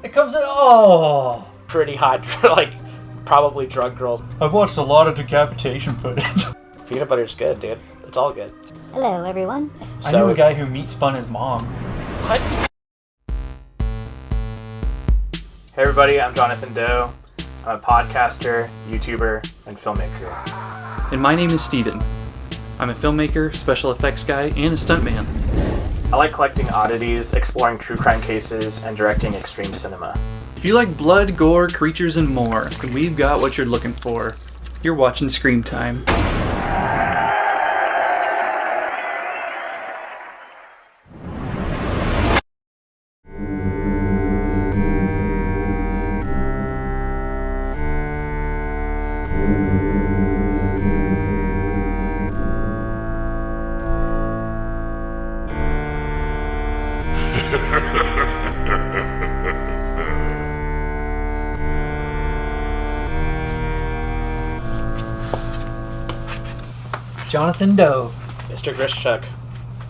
It comes in. Oh, Pretty hot, like probably drug girls. I've watched a lot of decapitation footage. Peanut butter's good, dude. It's all good. Hello, everyone. I knew a guy who meat spun his mom. What? Hey everybody, I'm Jonathan Doe. I'm a podcaster, YouTuber, and filmmaker. And my name is Steven. I'm a filmmaker, special effects guy, and a stuntman. I like collecting oddities, exploring true crime cases, and directing extreme cinema. If you like blood, gore, creatures, and more, then we've got what you're looking for. You're watching Scream Time. Jonathan Doe. Mr. Grischuk,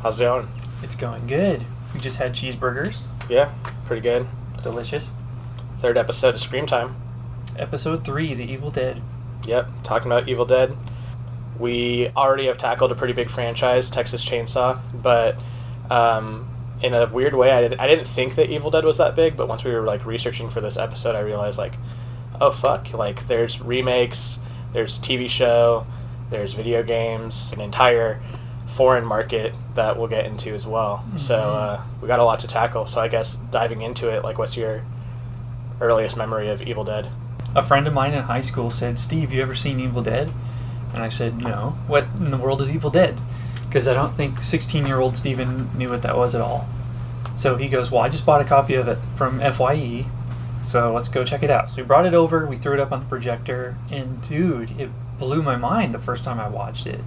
how's it going? It's going good. We just had cheeseburgers. Yeah, pretty good. Delicious. Third episode of Scream Time. Episode 3, The Evil Dead. Yep, talking about Evil Dead. We already have tackled a pretty big franchise, Texas Chainsaw, but in a weird way, I didn't think that Evil Dead was that big, but once we were like researching for this episode, I realized like, oh fuck, like there's remakes, there's TV show, there's video games, an entire foreign market that we'll get into as well. Mm-hmm. So we got a lot to tackle. So I guess diving into it, like what's your earliest memory of Evil Dead? A friend of mine in high school said, "Steve, you ever seen Evil Dead?" And I said, "No. What in the world is Evil Dead?" Because I don't think 16-year-old Steven knew what that was at all. So he goes, "Well, I just bought a copy of it from FYE, so let's go check it out." So we brought it over, we threw it up on the projector, and dude, it blew my mind the first time I watched it.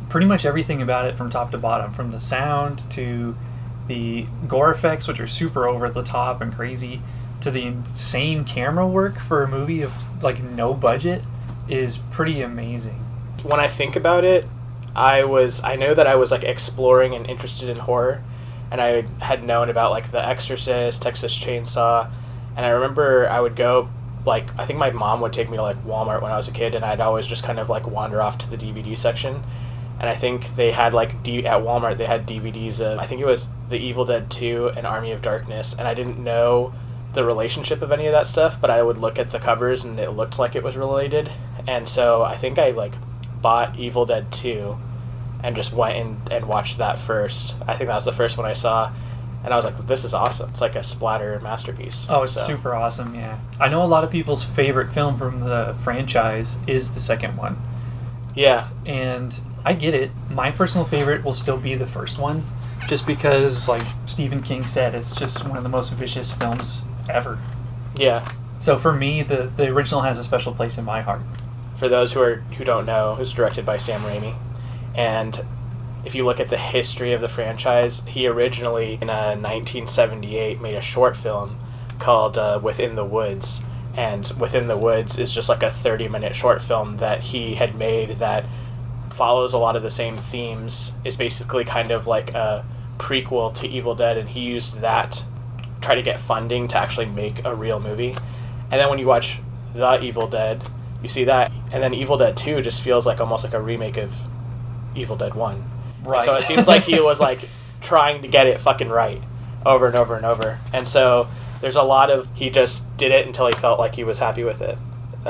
Pretty much everything about it from top to bottom, from the sound to the gore effects, which are super over the top and crazy, to the insane camera work for a movie of like no budget, is pretty amazing. When I think about it, I know that I was like exploring and interested in horror, and I had known about like The Exorcist, Texas Chainsaw, and I remember I would go, like, I think my mom would take me to like Walmart when I was a kid, and I'd always just kind of like wander off to the DVD section, and I think they had like at Walmart they had DVDs of, I think it was The Evil Dead 2 and Army of Darkness, and I didn't know the relationship of any of that stuff, but I would look at the covers and it looked like it was related, and so I think I like bought Evil Dead 2 and just went in and watched that first. I think that was the first one I saw, and I was like, this is awesome. It's like a splatter masterpiece. Oh, it's super awesome, yeah. I know a lot of people's favorite film from the franchise is the second one. Yeah. And I get it. My personal favorite will still be the first one, just because, like Stephen King said, it's just one of the most vicious films ever. Yeah. So for me, the original has a special place in my heart. For those who don't know, it was directed by Sam Raimi. And if you look at the history of the franchise, he originally, in 1978, made a short film called Within the Woods. And Within the Woods is just like a 30-minute short film that he had made that follows a lot of the same themes. It's basically kind of like a prequel to Evil Dead, and he used that to try to get funding to actually make a real movie. And then when you watch The Evil Dead, you see that, and then Evil Dead 2 just feels like almost like a remake of Evil Dead 1. Right. So it seems like he was like trying to get it fucking right over and over and over. And so there's a lot of, he just did it until he felt like he was happy with it.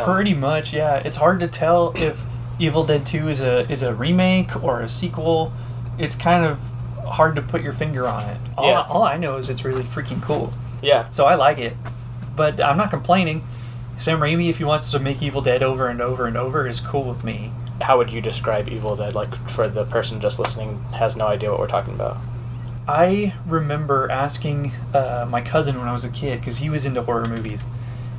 Pretty much, yeah. It's hard to tell if Evil Dead 2 is a remake or a sequel. It's kind of hard to put your finger on it. All I know is it's really freaking cool. Yeah. So I like it. But I'm not complaining. Sam Raimi, if he wants to make Evil Dead over and over and over, is cool with me. How would you describe Evil Dead? Like, for the person just listening has no idea what we're talking about. I remember asking my cousin when I was a kid, because he was into horror movies,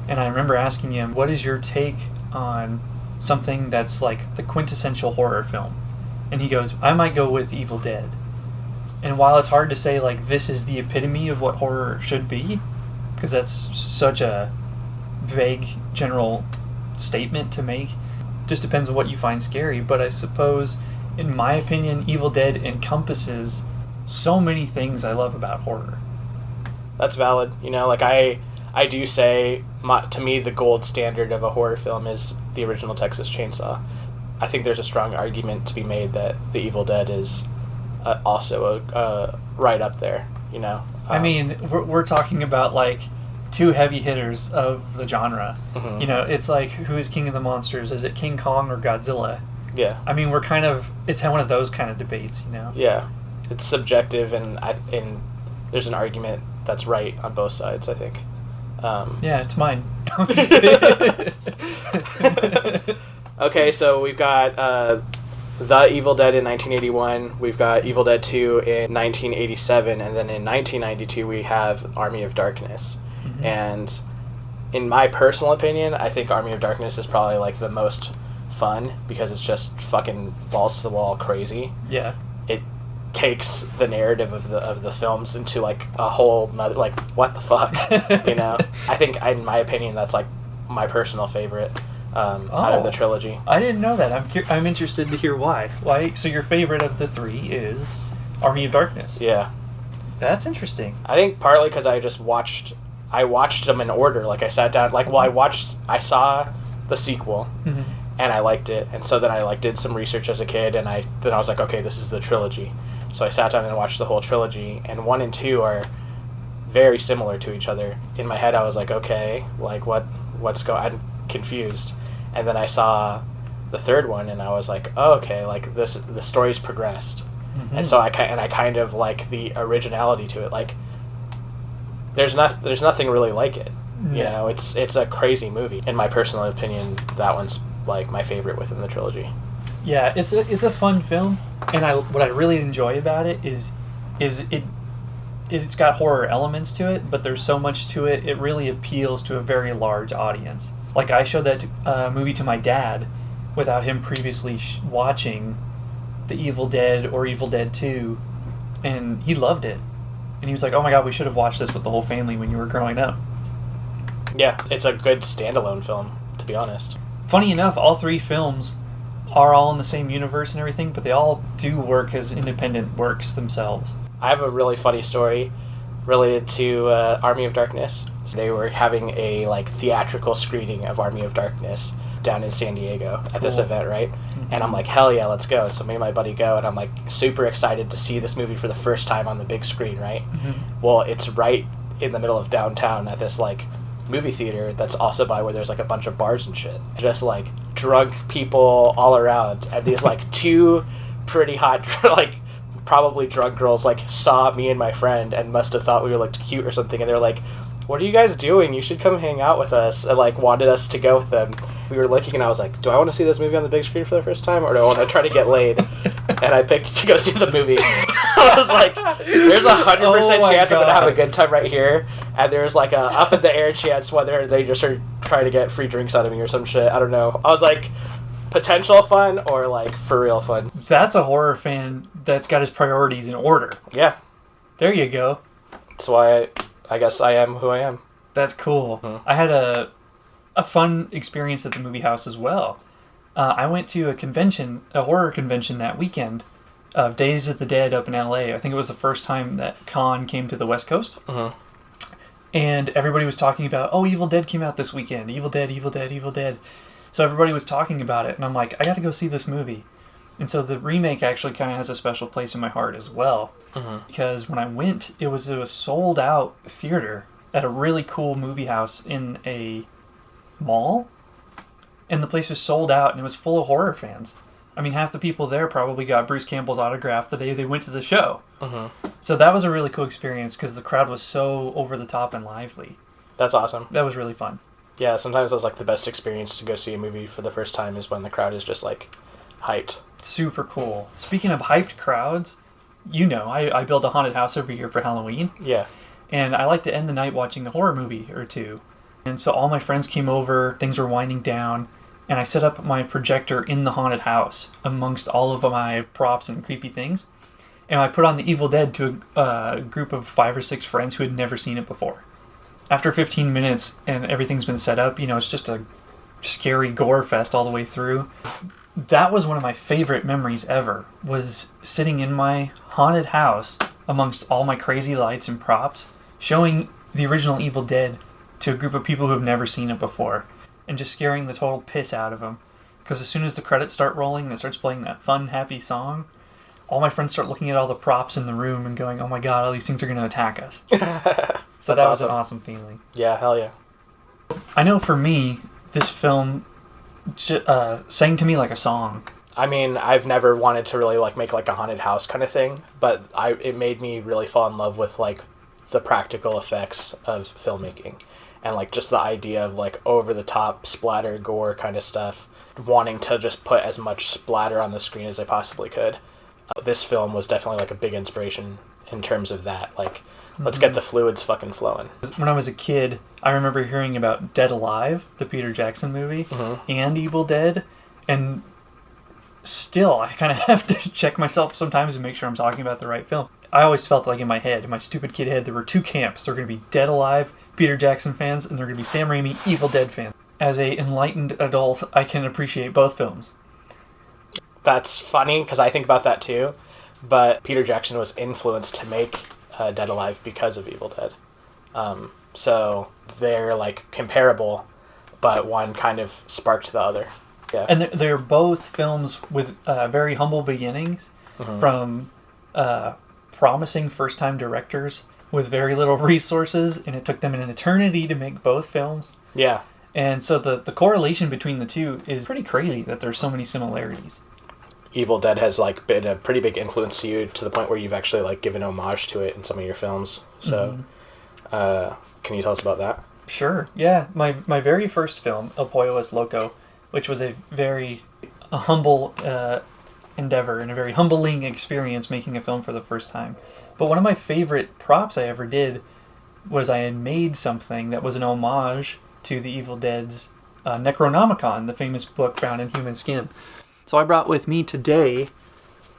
and I remember asking him, what is your take on something that's like the quintessential horror film? And he goes, I might go with Evil Dead. And while it's hard to say like this is the epitome of what horror should be, because that's such a vague general statement to make, just depends on what you find scary. But I suppose, in my opinion, Evil Dead encompasses so many things I love about horror. That's valid. You know, like I I do say, to me, the gold standard of a horror film is the original Texas Chainsaw. I think there's a strong argument to be made that The Evil Dead is also right up there, you know? I mean, we're talking about, like, two heavy hitters of the genre. Mm-hmm. You know, it's like, who is king of the monsters? Is it King Kong or Godzilla? Yeah. I mean, it's one of those kind of debates, you know? Yeah. It's subjective, and there's an argument that's right on both sides, I think. Yeah, it's mine. Okay, so we've got The Evil Dead in 1981, we've got Evil Dead 2 in 1987, and then in 1992 we have Army of Darkness. Mm-hmm. And in my personal opinion, I think Army of Darkness is probably like the most fun because it's just fucking balls to the wall crazy. Yeah. It takes the narrative of the films into like a whole nother, like, what the fuck, you know? I think, in my opinion, that's like my personal favorite out of the trilogy. I didn't know that. I'm interested to hear why. So your favorite of the three is Army of Darkness. Yeah. That's interesting. I think partly because I watched them in order. Like, I sat down, like, well, I saw the sequel, mm-hmm. and I liked it, and so then I like did some research as a kid, and then I was like, okay, this is the trilogy. So I sat down and watched the whole trilogy, and 1 and 2 are very similar to each other. In my head, I was like, okay, like, what's going? I'm confused. And then I saw the third one, and I was like, oh, okay, like, the story's progressed. Mm-hmm. And so I kind of like the originality to it. Like, there's nothing really like it. You know, it's a crazy movie. In my personal opinion, that one's like my favorite within the trilogy. Yeah, it's a fun film, and what I really enjoy about it is it's got horror elements to it, but there's so much to it. It really appeals to a very large audience. Like, I showed that movie to my dad without him previously watching The Evil Dead or Evil Dead 2, and he loved it. And he was like, "Oh my god, we should have watched this with the whole family when you were growing up." Yeah, it's a good standalone film, to be honest. Funny enough, all three films are all in the same universe and everything, but they all do work as independent works themselves. I have a really funny story related to Army of Darkness. So they were having a like theatrical screening of Army of Darkness down in San Diego at this event, right? Mm-hmm. And I'm like, hell yeah, let's go. So me and my buddy go, and I'm like super excited to see this movie for the first time on the big screen, right? Mm-hmm. Well, it's right in the middle of downtown at this like movie theater that's also by where there's like a bunch of bars and shit. Just like drunk people all around, and these like two pretty hot like probably drunk girls like saw me and my friend and must have thought we looked cute or something, and they're like, "What are you guys doing? You should come hang out with us," and like wanted us to go with them. We were looking, and I was like, do I want to see this movie on the big screen for the first time, or do I want to try to get laid? And I picked to go see the movie. I was like, there's 100% chance I'm gonna have a good time right here, and there's like a up in the air chance whether they just are trying to get free drinks out of me or some shit. I don't know. I was like, potential fun or like for real fun. That's a horror fan that's got his priorities in order. Yeah. There you go. That's why I guess I am who I am. That's cool. Mm-hmm. I had a fun experience at the movie house as well. I went to a horror convention that weekend of Days of the Dead up in LA. I think it was the first time that Con came to the West Coast. Mm-hmm. And everybody was talking about, oh, Evil Dead came out this weekend. Evil Dead, Evil Dead, Evil Dead. So everybody was talking about it, and I'm like, I gotta go see this movie. And so the remake actually kind of has a special place in my heart as well. Mm-hmm. Because when I went, it was a sold out theater at a really cool movie house in a mall. And the place was sold out, and it was full of horror fans. I mean, half the people there probably got Bruce Campbell's autograph the day they went to the show. Mm-hmm. So that was a really cool experience because the crowd was so over the top and lively. That's awesome. That was really fun. Yeah, sometimes that's like the best experience to go see a movie for the first time is when the crowd is just like hyped. Super cool. Speaking of hyped crowds, you know, I build a haunted house every year for Halloween. Yeah. And I like to end the night watching a horror movie or two. And so all my friends came over, things were winding down, and I set up my projector in the haunted house amongst all of my props and creepy things. And I put on The Evil Dead to a group of 5 or 6 friends who had never seen it before. After 15 minutes and everything's been set up, you know, it's just a scary gore fest all the way through. That was one of my favorite memories ever, was sitting in my haunted house amongst all my crazy lights and props, showing the original Evil Dead to a group of people who have never seen it before, and just scaring the total piss out of them. Because as soon as the credits start rolling and it starts playing that fun, happy song, all my friends start looking at all the props in the room and going, oh my god, all these things are going to attack us. So that was an awesome feeling. Yeah, hell yeah. I know for me, this film sang to me like a song. I mean, I've never wanted to really like make like a haunted house kind of thing, but it made me really fall in love with like the practical effects of filmmaking and like just the idea of like over the top splatter gore kind of stuff, wanting to just put as much splatter on the screen as I possibly could. This film was definitely like a big inspiration in terms of that. Like, let's get the fluids fucking flowing. When I was a kid, I remember hearing about Dead Alive, the Peter Jackson movie, and Evil Dead, and still, I kind of have to check myself sometimes and make sure I'm talking about the right film. I always felt like in my head, in my stupid kid head, there were two camps. There were going to be Dead Alive, Peter Jackson fans, and there were going to be Sam Raimi, Evil Dead fans. As a enlightened adult, I can appreciate both films. That's funny, because I think about that too, but Peter Jackson was influenced to make Dead Alive because of Evil Dead. So they're like comparable, but one kind of sparked the other. Yeah. And they're both films with very humble beginnings from promising first-time directors with very little resources, and it took them an eternity to make both films. Yeah. And so the correlation between the two is pretty crazy that there's so many similarities. Evil Dead has like been a pretty big influence to you to the point where you've actually like given homage to it in some of your films. So can you tell us about that? Sure. Yeah. My very first film, El Pollo es Loco, which was a very humble endeavor and a very humbling experience making a film for the first time. But one of my favorite props I ever did was I had made something that was an homage to the Evil Dead's Necronomicon, the famous book bound in human skin. So I brought with me today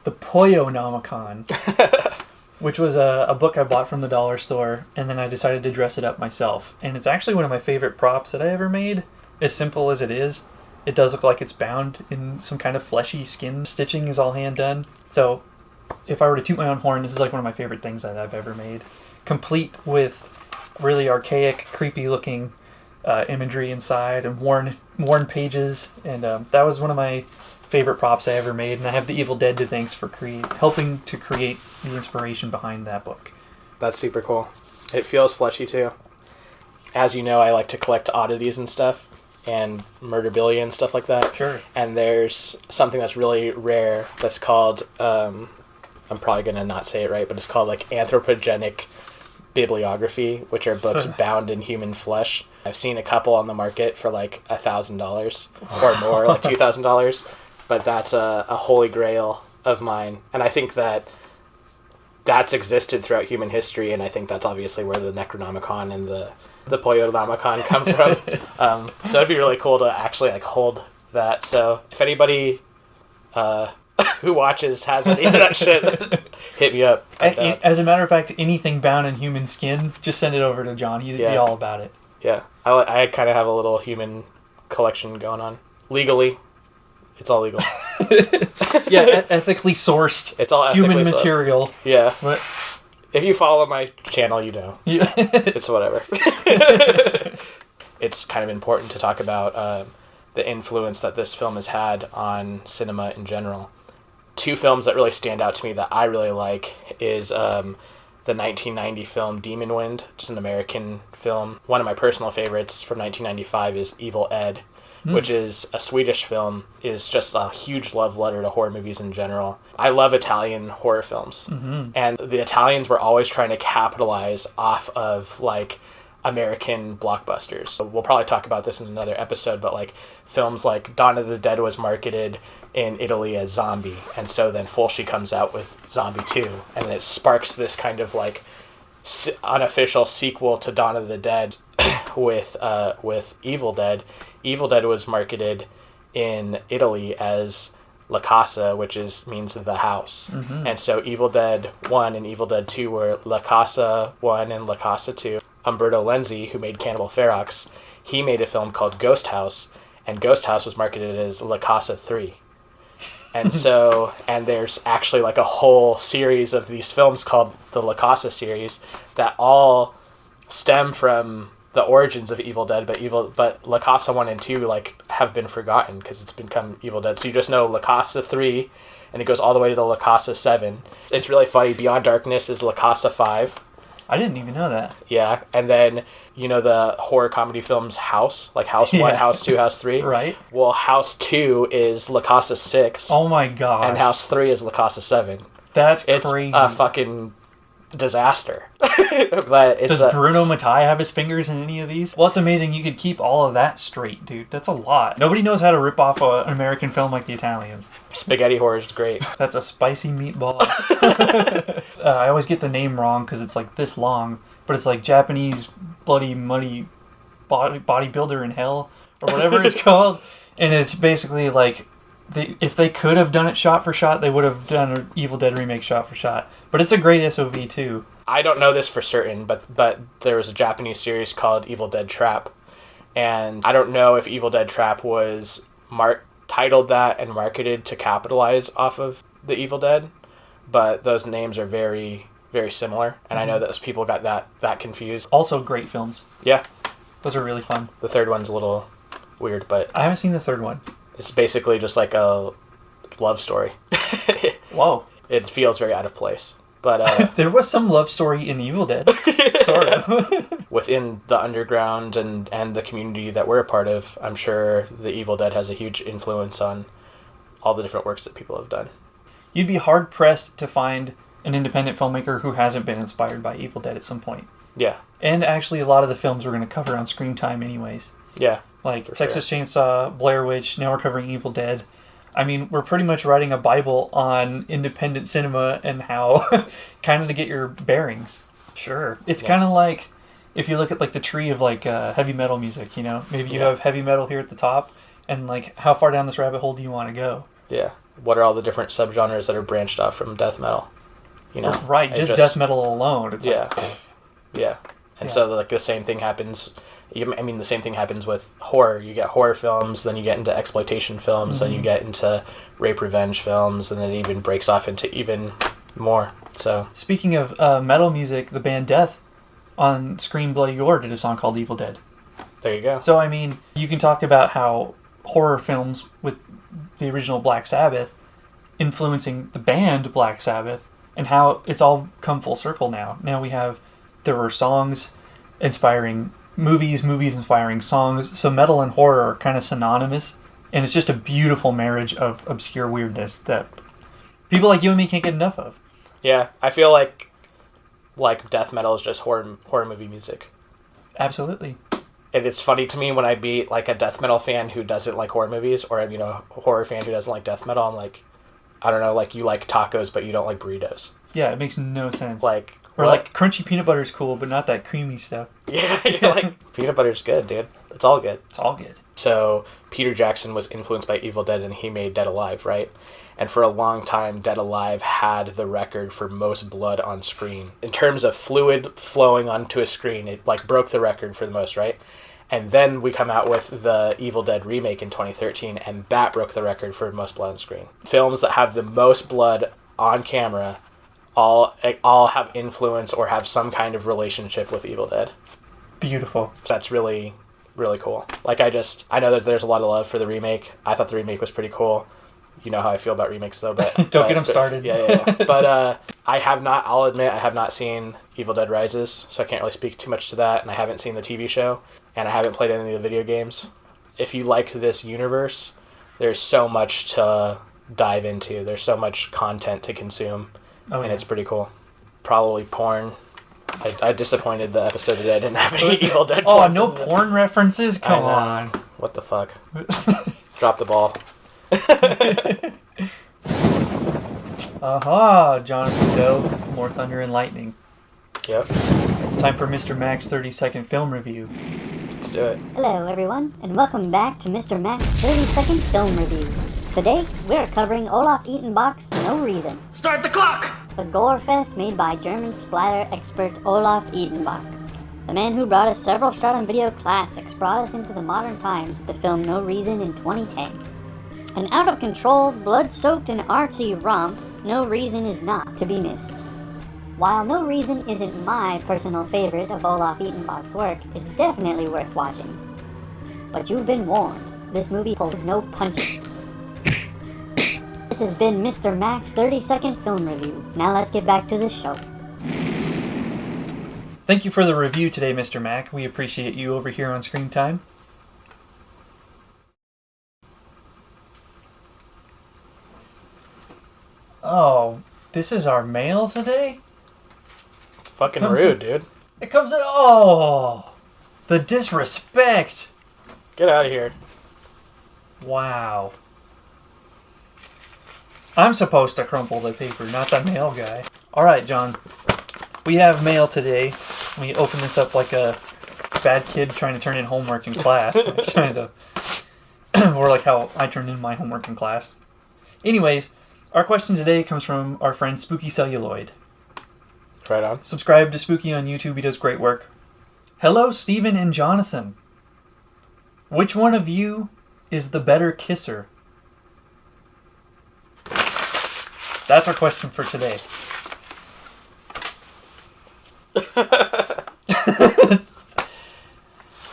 the Pollo-nomicon, which was a book I bought from the dollar store, and then I decided to dress it up myself. And it's actually one of my favorite props that I ever made, as simple as it is. It does look like it's bound in some kind of fleshy skin. Stitching is all hand done. So if I were to toot my own horn, this is like one of my favorite things that I've ever made. Complete with really archaic, creepy looking imagery inside and worn pages. And that was one of my favorite props I ever made. And I have the Evil Dead to thanks for helping to create the inspiration behind that book. That's super cool. It feels fleshy too. As you know, I like to collect oddities and stuff, and murderabilia and stuff like that. Sure. And there's something that's really rare that's called, I'm probably going to not say it right, but it's called like anthropogenic bibliography, which are books bound in human flesh. I've seen a couple on the market for like $1,000 or more, like $2,000, but that's a holy grail of mine. And I think that's existed throughout human history, and I think that's obviously where the Necronomicon and the Pollo-nomicon come from. So it'd be really cool to actually like hold that. So if anybody who watches has any of that shit, hit me up. As a matter of fact, anything bound in human skin, just send it over to John. He'd be all about it. Yeah, I kind of have a little human collection going on. Legally, it's all legal. Yeah, ethically sourced. It's all human ethically material. Sourced. Yeah. But if you follow my channel, you know. Yeah. It's whatever. It's kind of important to talk about the influence that this film has had on cinema in general. Two films that really stand out to me that I really like is the 1990 film Demon Wind, which is an American film. One of my personal favorites from 1995 is Evil Ed, which is a Swedish film, is just a huge love letter to horror movies in general. I love Italian horror films, and the Italians were always trying to capitalize off of like American blockbusters. We'll probably talk about this in another episode, but like films like Dawn of the Dead was marketed in Italy as Zombie, and so then Fulci comes out with Zombie 2, and it sparks this kind of like unofficial sequel to Dawn of the Dead with Evil Dead. Evil Dead was marketed in Italy as La Casa, which means the house. And so Evil Dead 1 and Evil Dead 2 were La Casa 1 and La Casa 2. Umberto Lenzi, who made Cannibal Ferox, he made a film called Ghost House, and Ghost House was marketed as La Casa 3. And so, and there's actually like a whole series of these films called the La Casa series that all stem from the origins of Evil Dead, but La Casa 1 and 2 like have been forgotten because it's become Evil Dead. So you just know La Casa 3, and it goes all the way to the La Casa 7. It's really funny. Beyond Darkness is La Casa 5. I didn't even know that. Yeah, and then you know the horror comedy films House, like House 1, House 2, House 3? Right. Well, House 2 is La Casa 6. Oh my god. And House 3 is La Casa 7. That's it's crazy. A fucking disaster. But it's Does Bruno Mattei have his fingers in any of these? Well, it's amazing you could keep all of that straight, dude. That's a lot. Nobody knows how to rip off an American film like the Italians. Spaghetti horror is great. That's a spicy meatball. I always get the name wrong because it's like this long, but it's like Japanese bloody muddy bodybuilder in hell or whatever it's called. And it's basically like, if they could have done it shot for shot, they would have done an Evil Dead remake shot for shot. But it's a great SOV too. I don't know this for certain, but there was a Japanese series called Evil Dead Trap, and I don't know if Evil Dead Trap was titled that and marketed to capitalize off of the Evil Dead, but those names are very, very similar, and I know that people got that confused. Also great films. Yeah. Those are really fun. The third one's a little weird, but... I haven't seen the third one. It's basically just like a love story. Whoa. It feels very out of place. But there was some love story in Evil Dead, sort of. Within the underground and the community that we're a part of, I'm sure the Evil Dead has a huge influence on all the different works that people have done. You'd be hard-pressed to find an independent filmmaker who hasn't been inspired by Evil Dead at some point. Yeah. And actually a lot of the films we're going to cover on Screen Time anyways. Yeah. Like Texas Chainsaw, Blair Witch, now we're covering Evil Dead. I mean, we're pretty much writing a Bible on independent cinema and how kind of to get your bearings. Sure. It's kind of like if you look at like the tree of like heavy metal music, you know, maybe you have heavy metal here at the top and like how far down this rabbit hole do you want to go? Yeah. What are all the different subgenres that are branched off from death metal? You know? Right. Just death metal alone. It's yeah. And so like the same thing happens. I mean, the same thing happens with horror. You get horror films, then you get into exploitation films, then you get into rape revenge films, and then it even breaks off into even more. So speaking of metal music, the band Death on Scream Bloody Gore did a song called Evil Dead. There you go. So, I mean, you can talk about how horror films with the original Black Sabbath influencing the band Black Sabbath and how it's all come full circle now. Now there were songs inspiring movies inspiring songs, so metal and horror are kind of synonymous, and it's just a beautiful marriage of obscure weirdness that people like you and me can't get enough of. Yeah, I feel like death metal is just horror movie music. Absolutely. And it's funny to me when I meet like a death metal fan who doesn't like horror movies, or a horror fan who doesn't like death metal. I'm like, I don't know, like you like tacos but you don't like burritos. Yeah, it makes no sense. Like, or like crunchy peanut butter is cool, but not that creamy stuff. Yeah, like peanut butter's good, dude. It's all good. It's all good. So Peter Jackson was influenced by Evil Dead, and he made Dead Alive, right? And for a long time, Dead Alive had the record for most blood on screen. In terms of fluid flowing onto a screen, it like broke the record for the most, right? And then we come out with the Evil Dead remake in 2013, and that broke the record for most blood on screen. Films that have the most blood on camera all have influence or have some kind of relationship with Evil Dead. Beautiful. So that's really, really cool. Like I know that there's a lot of love for the remake. I thought the remake was pretty cool. You know how I feel about remakes though, but don't get them started. Yeah. But I'll admit I have not seen Evil Dead Rises, so I can't really speak too much to that, and I haven't seen the TV show, and I haven't played any of the video games. If you liked this universe, there's so much to dive into. There's so much content to consume. And it's pretty cool. Probably porn. I disappointed the episode today. I didn't have any Evil Dead porn. Oh, no porn references? Come on. What the fuck? Drop the ball. Aha, Jonathan Doe. More thunder and lightning. Yep. It's time for Mr. Mac's 30-second film review. Let's do it. Hello, everyone, and welcome back to Mr. Mac's 30-second film review. Today, we're covering Olaf Eatonbach's No Reason. Start the clock! The gore fest made by German splatter expert Olaf Eatonbach. The man who brought us several shot-on-video classics brought us into the modern times with the film No Reason in 2010. An out-of-control, blood-soaked, and artsy romp, No Reason is not to be missed. While No Reason isn't my personal favorite of Olaf Ittenbach's work, it's definitely worth watching. But you've been warned, this movie pulls no punches. This has been Mr. Mac's 30-second film review. Now let's get back to the show. Thank you for the review today, Mr. Mac. We appreciate you over here on Screen Time. Oh, this is our mail today? Fucking rude, dude. It comes in. Oh, the disrespect. Get out of here. Wow. I'm supposed to crumple the paper, not the mail guy. Alright, John. We have mail today. We open this up like a bad kid trying to turn in homework in class. Or like how I turned in my homework in class. Anyways, our question today comes from our friend Spooky Celluloid. Right on. Subscribe to Spooky on YouTube. He does great work. Hello, Stephen and Jonathan. Which one of you is the better kisser? That's our question for today.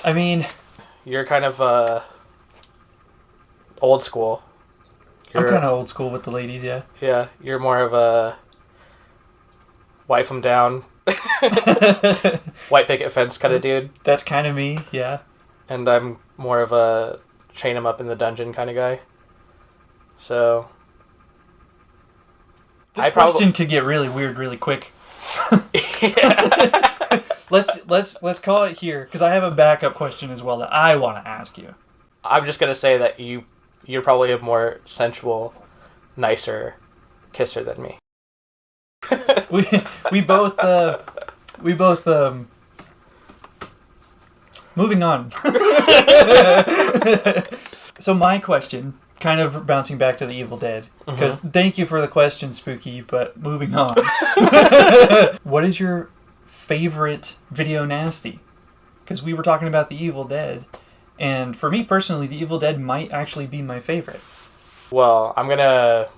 I mean... You're kind of, old school. I'm kind of old school with the ladies, yeah. Yeah, you're more of a... wife them down. White picket fence kind of dude. That's kind of me, yeah. And I'm more of a chain them up in the dungeon kind of guy. So... This question could get really weird really quick. Let's call it here, because I have a backup question as well that I want to ask you. I'm just gonna say that you're probably a more sensual, nicer kisser than me. we both moving on. So my question, kind of bouncing back to the Evil Dead, because thank you for the question, Spooky, but moving on. What is your favorite video nasty? Because we were talking about the Evil Dead, and for me personally, the Evil Dead might actually be my favorite. Well, I'm gonna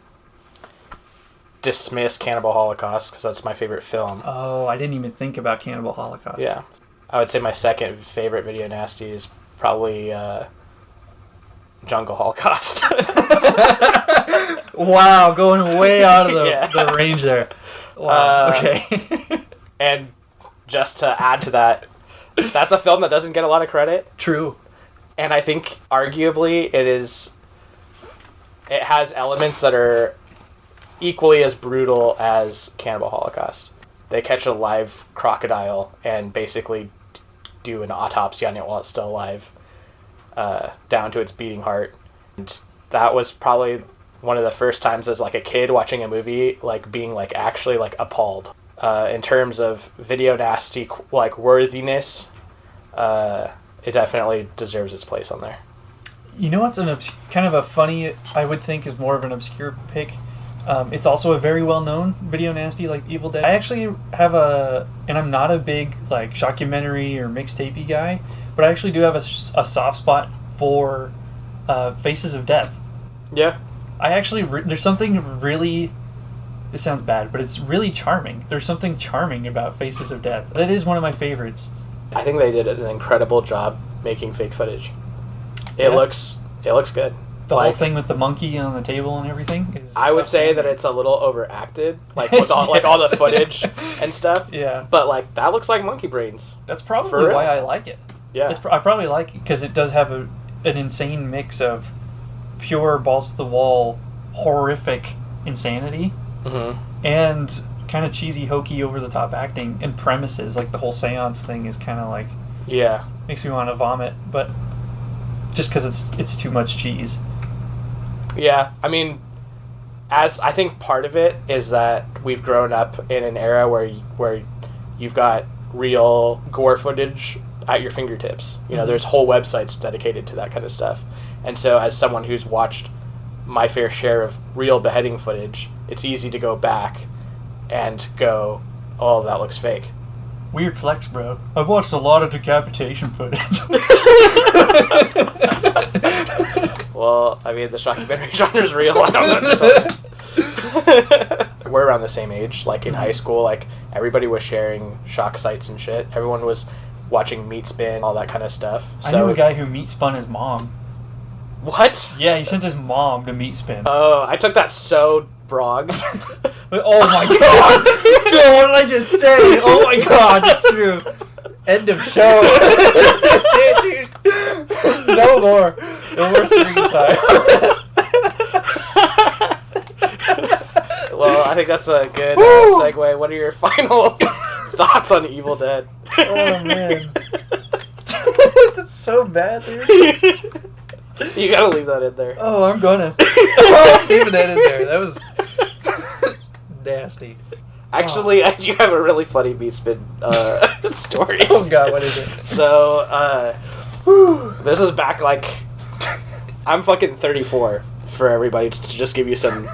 dismiss Cannibal Holocaust because that's my favorite film. Oh, I didn't even think about Cannibal Holocaust. Yeah, I would say my second favorite video nasty is probably Jungle Holocaust. Wow, going way out of the range there. Wow, okay. And just to add to that, that's a film that doesn't get a lot of credit. True. And I think arguably it has elements that are equally as brutal as Cannibal Holocaust. They catch a live crocodile and basically do an autopsy on it while it's still alive, down to its beating heart. And that was probably one of the first times as like a kid watching a movie, like being like actually like appalled. In terms of video nasty like worthiness, it definitely deserves its place on there. You know what's kind of a funny, I would think is more of an obscure pick? It's also a very well-known video nasty like Evil Dead. I actually have and I'm not a big like shockumentary or mixtapey guy, but I actually do have a soft spot for Faces of Death. Yeah. I actually, there's something really, this sounds bad, but it's really charming. There's something charming about Faces of Death. That is one of my favorites. I think they did an incredible job making fake footage. It looks good. The whole thing with the monkey on the table and everything is... I would say that it's a little overacted, like with all, like all the footage and stuff. Yeah. But like that looks like monkey brains. That's probably why I like it. Yeah. I probably like it because it does have an insane mix of pure balls to the wall, horrific insanity, and kind of cheesy, hokey, over the top acting and premises. Like the whole seance thing is kind of like makes me want to vomit, but just because it's too much cheese. Yeah, I mean, as I think part of it is that we've grown up in an era where you've got real gore footage at your fingertips. You know, there's whole websites dedicated to that kind of stuff. And so as someone who's watched my fair share of real beheading footage, it's easy to go back and go, oh, that looks fake. Weird flex, bro. I've watched a lot of decapitation footage. Well, I mean, the shockumentary genre is real. I don't know what to tell you. We're around the same age. Like in high school, like everybody was sharing shock sites and shit. Everyone was watching meat spin, all that kind of stuff. I knew a guy who meat spun his mom. What? Yeah, he sent his mom to meat spin. Oh, I took that so wrong. Oh my god! No, what did I just say? Oh my god, that's true. End of show. That's it, dude. No more screen time. Well, I think that's a good segue. What are your final thoughts on Evil Dead? Oh man, that's so bad, dude. You gotta leave that in there. Oh, I'm gonna. I'm leaving that in there. That was nasty. Actually, I do have a really funny meat spin story. Oh god, what is it? So, this is back like, I'm fucking 34 for everybody to just give you some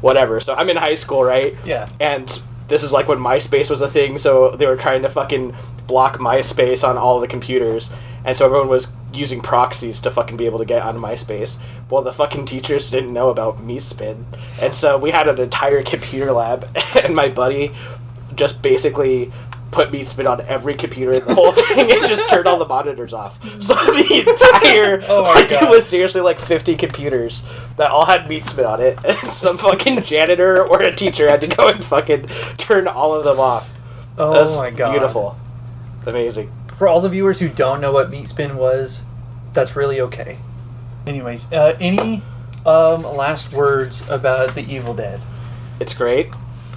whatever. So I'm in high school, right? Yeah. And this is like when MySpace was a thing, so they were trying to fucking block MySpace on all the computers. And so everyone was using proxies to fucking be able to get on MySpace. Well, the fucking teachers didn't know about meat spin. And so we had an entire computer lab, and my buddy just basically put meat spin on every computer in the whole thing and just turned all the monitors off. So the entire, it was seriously like 50 computers that all had meat spin on it. And some fucking janitor or a teacher had to go and fucking turn all of them off. Oh my god. Beautiful. It's amazing. For all the viewers who don't know what meat spin was, that's really okay. Anyways, any last words about The Evil Dead? It's great.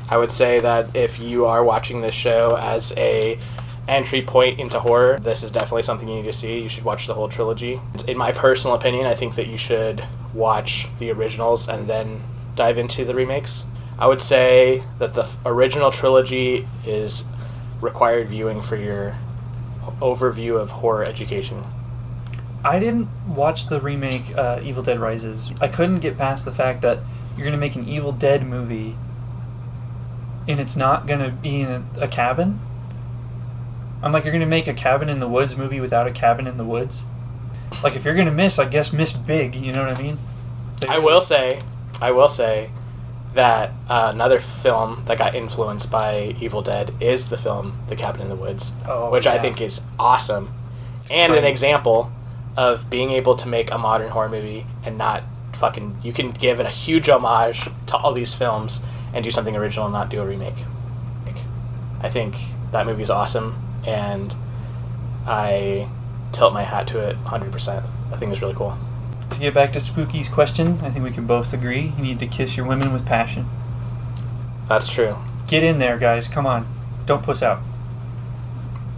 I would say that if you are watching this show as a entry point into horror, this is definitely something you need to see. You should watch the whole trilogy. In my personal opinion, I think that you should watch the originals and then dive into the remakes. I would say that the original trilogy is required viewing for your overview of horror education. I didn't watch the remake Evil Dead Rises. I couldn't get past the fact that you're going to make an Evil Dead movie and it's not going to be in a cabin. I'm like, you're going to make a Cabin in the Woods movie without a cabin in the woods? Like, if you're going to miss, I guess miss big, you know what I mean? I will say that another film that got influenced by Evil Dead is the film The Cabin in the Woods, which I think is awesome. And an example of being able to make a modern horror movie and not fucking... You can give it a huge homage to all these films and do something original and not do a remake. I think that movie's awesome, and I tilt my hat to it 100%. I think it's really cool. To get back to Spooky's question, I think we can both agree you need to kiss your women with passion. That's true. Get in there, guys. Come on. Don't puss out.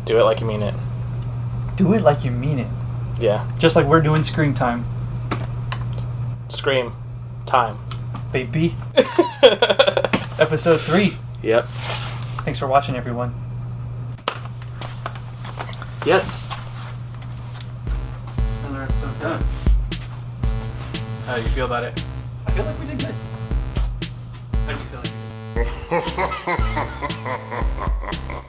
Do it like you mean it. Do it like you mean it. Yeah. Just like we're doing Scream Time. Scream time. Baby. Episode 3. Yep. Thanks for watching, everyone. Yes. Another episode done. How do you feel about it? I feel like we did good. How do you feel like we did?